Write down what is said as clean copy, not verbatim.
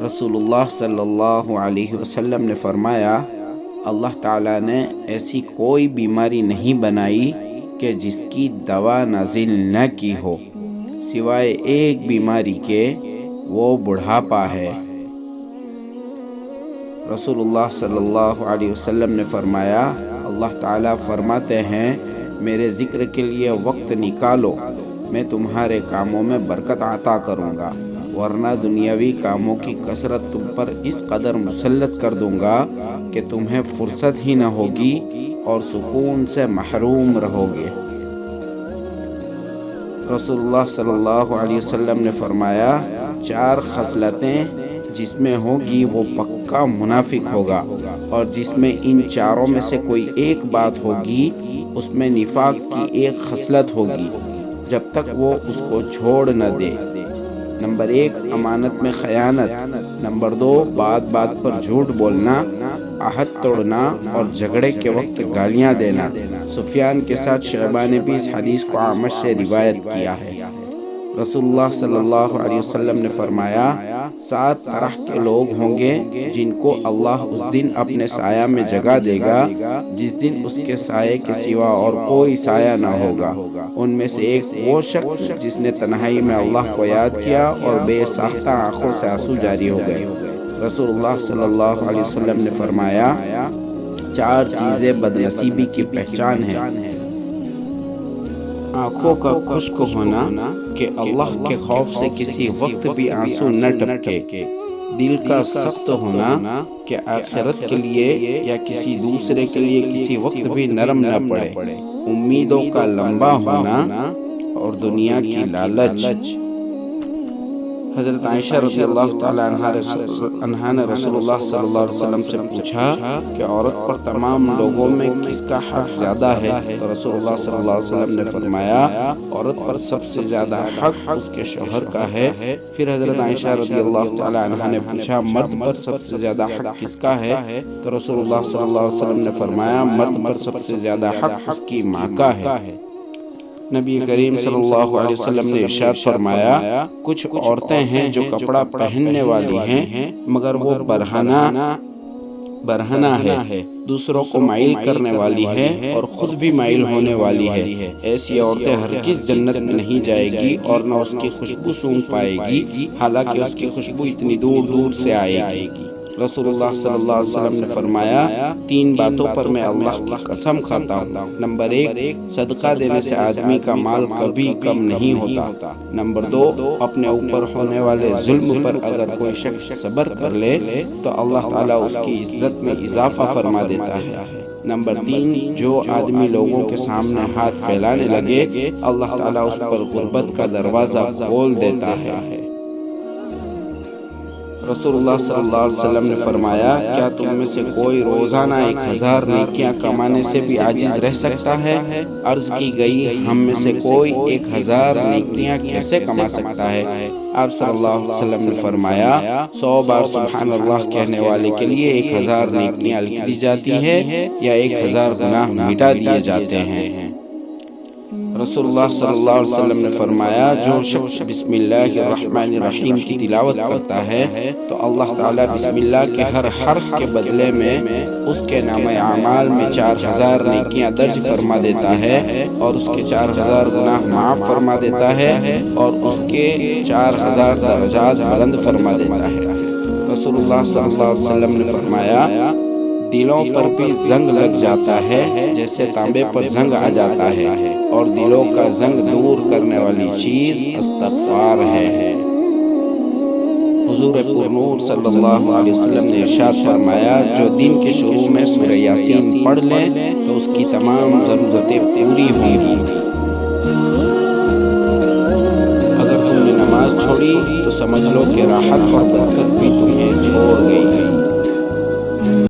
رسول اللہ صلی اللہ علیہ وسلم نے فرمایا، اللہ تعالیٰ نے ایسی کوئی بیماری نہیں بنائی کہ جس کی دوا نازل نہ کی ہو، سوائے ایک بیماری کے، وہ بڑھاپا ہے۔ رسول اللہ صلی اللہ علیہ وسلم نے فرمایا، اللہ تعالیٰ فرماتے ہیں، میرے ذکر کے لیے وقت نکالو، میں تمہارے کاموں میں برکت عطا کروں گا، ورنہ دنیاوی کاموں کی کثرت تم پر اس قدر مسلط کر دوں گا کہ تمہیں فرصت ہی نہ ہوگی اور سکون سے محروم رہو گے۔ رسول اللہ صلی اللہ علیہ وسلم نے فرمایا، 4 خصلتیں جس میں ہوگی وہ پکا منافق ہوگا، اور جس میں ان 4 میں سے کوئی ایک بات ہوگی اس میں نفاق کی ایک خصلت ہوگی جب تک وہ اس کو چھوڑ نہ دے۔ نمبر 1 امانت میں خیانت، نمبر 2 بات پر جھوٹ بولنا، عہد توڑنا اور جھگڑے کے وقت گالیاں دینا۔ سفیان کے ساتھ شعبہ نے بھی اس حدیث کو اعمش سے روایت کیا ہے۔ رسول اللہ صلی اللہ علیہ وسلم نے فرمایا، 7 طرح کے لوگ ہوں گے جن کو اللہ اس دن اپنے سایہ میں جگہ دے گا جس دن اس کے سائے کے سوا اور کوئی سایہ نہ ہوگا۔ ان میں سے ایک وہ شخص جس نے تنہائی میں اللہ کو یاد کیا اور بے ساختہ آنکھوں سے آنسو جاری ہو گئے۔ رسول اللہ صلی اللہ علیہ وسلم نے فرمایا، 4 چیزیں بدنصیبی کی پہچان ہیں: آنکھوں کا خشک ہونا کہ اللہ کے خوف سے کسی وقت بھی آنسو نہ ٹپکے، دل کا سخت ہونا کہ آخرت کے لیے یا کسی دوسرے کے لیے کسی وقت بھی نرم نہ پڑے، امیدوں کا لمبا ہونا اور دنیا کی لالچ۔ حضرت عائشہ رضی اللہ تعالیٰ عنہا نے رسول اللہ صلی اللہ علیہ وسلم سے پوچھا کہ عورت پر تمام لوگوں میں کس کا حق زیادہ ہے؟ تو رسول اللہ صلی اللہ علیہ وسلم نے فرمایا، عورت پر سب سے زیادہ حق اس کے شوہر کا ہے۔ پھر حضرت عائشہ رضی اللہ تعالیٰ عنہا نے پوچھا، مرد پر سب سے زیادہ حق کس کا ہے؟ تو رسول اللہ صلی اللہ علیہ وسلم نے فرمایا، مرد پر سب سے زیادہ حق اس کی ماں کا ہے۔ نبی کریم صلی اللہ علیہ وسلم نے ارشاد فرمایا، کچھ عورتیں ہیں جو کپڑا پہننے والی ہیں مگر وہ برہنہ ہے، دوسروں کو مائل کرنے والی ہے اور خود بھی مائل ہونے والی ہے، ایسی عورتیں ہرگز جنت میں نہیں جائے گی اور نہ اس کی خوشبو سونگھ پائے گی، حالانکہ اس کی خوشبو اتنی دور دور سے آئے گی۔ رسول اللہ صلی اللہ علیہ وسلم نے فرمایا، 3 باتوں پر میں اللہ کی قسم کھاتا ہوں۔ نمبر 1 صدقہ دینے سے آدمی کا مال کبھی کم نہیں ہوتا۔ نمبر 2 اپنے اوپر ہونے والے ظلم پر اگر کوئی شخص صبر کر لے تو اللہ تعالیٰ اس کی عزت میں اضافہ فرما دیتا ہے۔ نمبر 3 جو آدمی لوگوں کے سامنے ہاتھ پھیلانے لگے اللہ تعالیٰ اس پر غربت کا دروازہ کھول دیتا ہے۔ رسول اللہ صلی اللہ علیہ وسلم نے فرمایا، کیا تم میں سے کوئی روزانہ 1000 نیکیاں کمانے سے بھی عاجز رہ سکتا ہے؟ عرض کی گئی، ہم میں سے کوئی 1000 نیکیاں کیسے کما سکتا ہے؟ آپ صلی اللہ علیہ وسلم نے فرمایا، 100 بار سبحان اللہ کہنے والے کے لیے 1000 نیکیاں لکھ دی جاتی ہے یا 1000 گناہ مٹا دیے جاتے ہیں۔ رسول اللہ صلی اللہ علیہ وسلم نے فرمایا، جو شخص بسم اللہ الرحمن الرحیم کی تلاوت کرتا ہے تو اللہ تعالیٰ بسم اللہ کے ہر حرف کے بدلے میں اس کے نامہ اعمال میں 4000 نیکیاں درج فرما دیتا ہے اور اس کے 4000 گناہ معاف فرما دیتا ہے اور اس کے 4000 درجات بلند فرما دیتا ہے۔ رسول اللہ صلی اللہ علیہ وسلم نے فرمایا، دلوں پر بھی زنگ لگ جاتا ہے جیسے تانبے پر زنگ آ جاتا ہے، اور دلوں کا زنگ دور کرنے والی چیز استغفار ہے۔ حضور پرنور صلی اللہ علیہ وسلم نے ارشاد فرمایا، جو دن کے شروع میں سورہ یاسین پڑھ لے تو اس کی تمام ضرورتیں پوری ہوں گی۔ اگر تم نے نماز چھوڑی تو سمجھ لو کہ راحت اور برکت بھی تمہیں چھوڑ گئی ہے۔